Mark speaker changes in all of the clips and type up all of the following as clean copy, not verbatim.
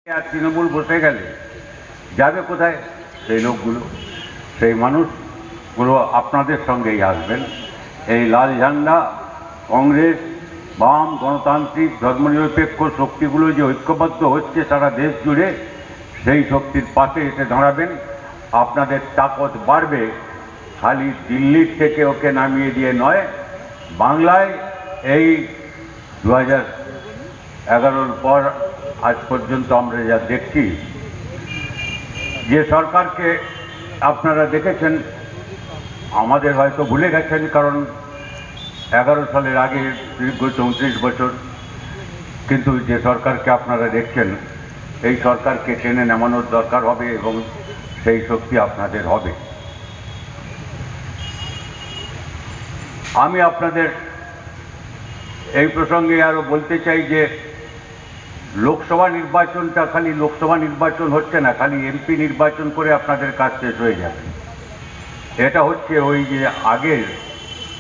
Speaker 1: আর তৃণমূল বসে গেলে যাবে কোথায়? সেই লোকগুলো, সেই মানুষগুলো আপনাদের সঙ্গেই আসবেন। এই লাল ঝান্ডা, কংগ্রেস, বাম, গণতান্ত্রিক, ধর্মনিরপেক্ষ শক্তিগুলো যে ঐক্যবদ্ধ হচ্ছে সারা দেশ জুড়ে, সেই শক্তির পাশে এসে দাঁড়াবেন। আপনাদের তাকত বাড়বে। খালি দিল্লির থেকে ওকে নামিয়ে দিয়ে নয়, বাংলায় এই 2011-র পর আজ পর্যন্ত আমরা যা দেখছি, যে সরকারকে আপনারা দেখেছেন, আমাদের হয়তো ভুলে গেছেন, কারণ 11 সালের আগে দীর্ঘ 34 বছর, কিন্তু যে সরকারকে আপনারা দেখছেন, এই সরকারকে টেনে নামানোর দরকার হবে এবং সেই শক্তি আপনাদের হবে। আমি আপনাদের এই প্রসঙ্গে আরও বলতে চাই যে লোকসভা নির্বাচনটা খালি লোকসভা নির্বাচন হচ্ছে না, খালি এমপি নির্বাচন করে আপনাদের কাজ শেষ হয়ে যাবে। এটা হচ্ছে ওই যে আগের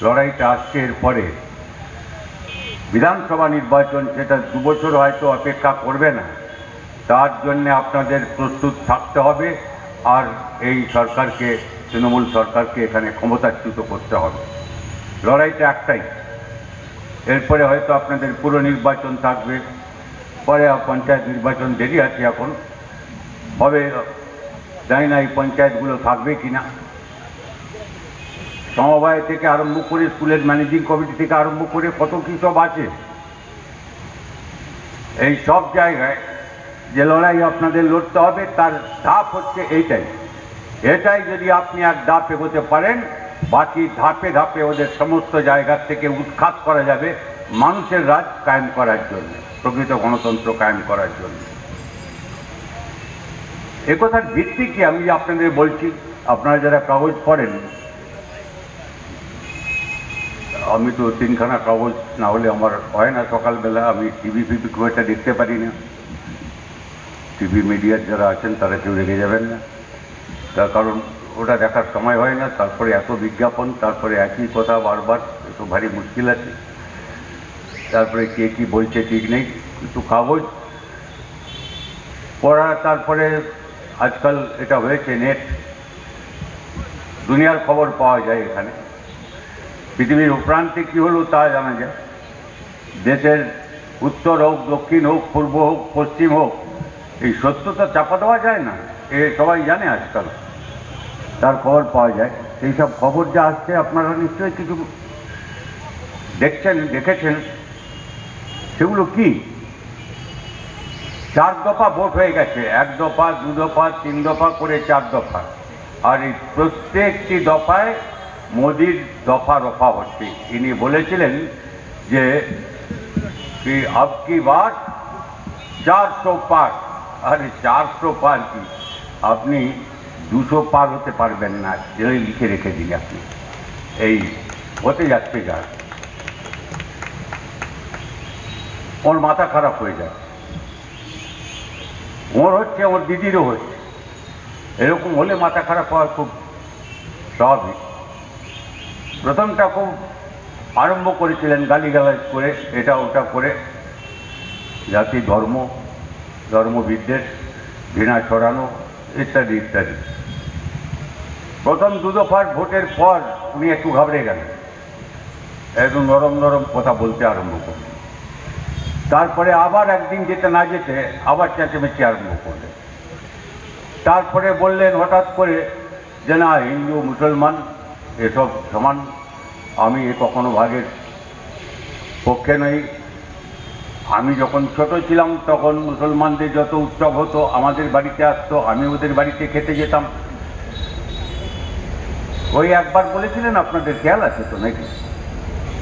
Speaker 1: লড়াইটা আসছে, এরপরে বিধানসভা নির্বাচন, সেটা 2 বছর হয়তো অপেক্ষা করবে না। তার জন্যে আপনাদের প্রস্তুত থাকতে হবে, আর এই সরকারকে, তৃণমূল সরকারকে এখানে ক্ষমতাচ্যুত করতে হবে। লড়াইটা একটাই। এরপরে হয়তো আপনাদের পুরো নির্বাচন থাকবে, পরে পঞ্চায়েত নির্বাচন দেরি আছে, এখন হবে, জানি না এই পঞ্চায়েতগুলো থাকবে কিনা। সমবায় থেকে আরম্ভ করে, স্কুলের ম্যানেজিং কমিটি থেকে আরম্ভ করে কত কী সব আছে। এই সব জায়গায় যে লড়াই আপনাদের লড়তে হবে, তার ধাপ হচ্ছে এটাই যদি আপনি এক ধাপ এগোতে পারেন, বাকি ধাপে ধাপে ওদের সমস্ত জায়গার থেকে উৎখাত করা যাবে মানুষের রাজ কায়েম করার জন্য, প্রকৃত গণতন্ত্র কায়েম করার জন্য। একথার ভিত্তি কি আমি আপনাদের বলছি, আপনারা যারা কাগজ পড়েন, আমি তো 3খানা কাগজ না হলে আমার হয় না সকালবেলা, আমি টিভি খুব একটা দেখতে পারি না। টিভি মিডিয়ার যারা আছেন তারা কেউ রেগে যাবেন না, তার কারণ ওটা দেখার সময় হয় না। তারপরে এত বিজ্ঞাপন, তারপরে একই কথা বারবার, একটু ভারী মুশকিল আছে। তারপরে কে কী বলছে ঠিক নেই, কিন্তু কাগজ পড়া, তারপরে আজকাল এটা হয়েছে নেট, দুনিয়ার খবর পাওয়া যায় এখানে। পৃথিবীর প্রান্তে কী হলো তা জানা যায়। দেশের উত্তর হোক, দক্ষিণ হোক, পূর্ব হোক, পশ্চিম হোক, এই সত্যতা চাপা দেওয়া যায় না, এ সবাই জানে আজকাল, তার খবর পাওয়া যায়। এই সব খবর যা আসছে আপনারা নিশ্চয়ই কিছু দেখেছেন। সেগুলো কি? 4 দফা ভোট হয়ে গেছে, 1 দফা, 2 দফা, 3 দফা করে 4 দফা, আর এই প্রত্যেকটি দফায় মোদির দফা রফা হচ্ছে। ইনি বলেছিলেন যে আব কি বার 400 পার। আরে 400 পার কি, আপনি 200 পার হতে পারবেন না, জেলে লিখে রেখে দিন আপনি। এই হতে যাচ্ছে যা, ওর মাথা খারাপ হয়ে যায়, ওর হচ্ছে, ওর দিদিরও হচ্ছে। এরকম হলে মাথা খারাপ হওয়া খুব স্বাভাবিক। প্রথমটা খুব আরম্ভ করেছিলেন গালিগালাজ করে, এটা ওটা করে, জাতি ধর্মবিদ্বেষ, ঘৃণা ছড়ানো ইত্যাদি ইত্যাদি। প্রথম 2 দফার ভোটের পর উনি একটু ঘাবড়ে গেলেন, একটু নরম নরম কথা বলতে আরম্ভ করলেন। তারপরে আবার একদিন যেতে না যেতে আবার চেঁচামেচি আরম্ভ করলেন। তারপরে বললেন হঠাৎ করে যে না, হিন্দু মুসলমান এসব সমান, আমি এ কখনো ভাগের পক্ষে নই। আমি যখন ছোট ছিলাম তখন মুসলমানদের যত উৎসব হতো আমাদের বাড়িতে আসতো, আমি ওদের বাড়িতে খেতে যেতাম। ওই একবার বলেছিলেন, আপনাদের খেয়াল আছে তো নাকি?